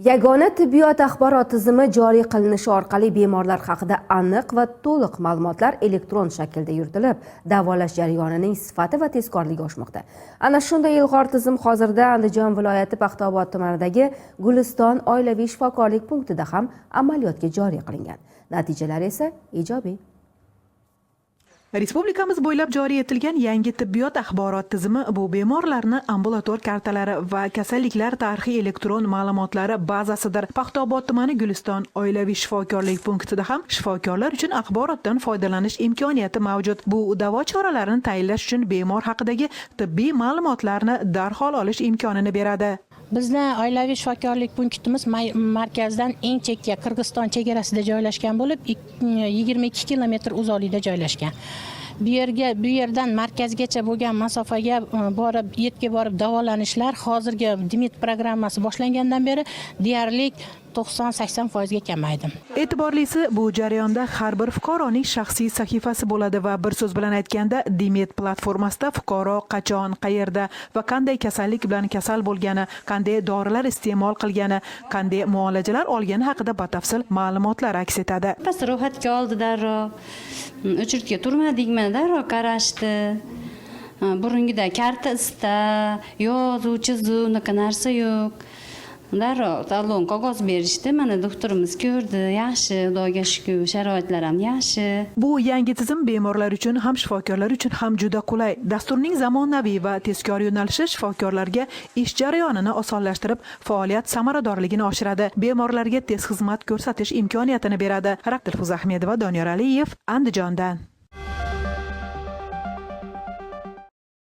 Yagona tibbiyot axborot tizimi joriy qilinishi orqali bemorlar haqida aniq va to'liq ma'lumotlar elektron shaklda yuritilib, davolash jarayonining sifati va tezkorligi oshmoqda. Ana shunday ilg'or tizim hozirda Andijon viloyati Paxtaobod tumanidagi Guliston oilaviy shifokorlik punktida ham amaliyotga joriy qilingan. Natijalar esa ijobiy. Respublikamiz bo'ylab joriy etilgan yangi tibbiyot axborot tizimi bu bemorlarni ambulator kartalari va kasalliklar tarixi elektron ma'lumotlari bazasidir. Paxtaobod tumani Guliston oilaviy shifokorlik punktida ham shifokorlar uchun axborotdan foydalanish imkoniyati mavjud. Bu davo choralarini tayinlash uchun bemor haqidagi tibbiy ma'lumotlarni darhol olish imkonini beradi. Bizni oilaviy shifokorlik punktimiz markazdan eng chekka Qirg'iziston chegarasida joylashgan bo'lib, 22 kilometr uzoqlikda joylashgan. Bu yerdan markazgacha bo'lgan masofaga yetib borib davolanishlar hozirgi DIMIT programmasi boshlangandan beri deyarli 90-80% ga kamaydi. E'tiborlisi, bu jarayonda har bir fuqaroning shaxsiy sahifasi bo'ladi va bir so'z bilan aytganda DIMIT platformasida fuqaro qachon, qayerda va qanday kasallik bilan kasal bo'lgani, qanday dorilar iste'mol qilgani, qanday muolajalar olgani haqida batafsil ma'lumotlar aks etadi. Biz ro'yxatga oldi darrov, uchirtga turmadikmi, darrov qarashdi. Burungida karta ista, yozuv, chizuv, unaqa narsa yo'q. Darrov talon qog'oz berishdi. Mana doktorimiz ko'rdi, yaxshi, Xudoga shukr, sharoitlar ham yaxshi. Bu yangi tizim bemorlar uchun ham shifokorlar uchun ham juda qulay. Dasturning zamonaviy va tezkor yo'nalishi shifokorlarga ish jarayonini osonlashtirib, faoliyat samaradorligini oshiradi. Bemorlarga tez xizmat ko'rsatish imkoniyatini beradi. Dilfuza Ahmedova, Doniyor Aliyev, Andijondan.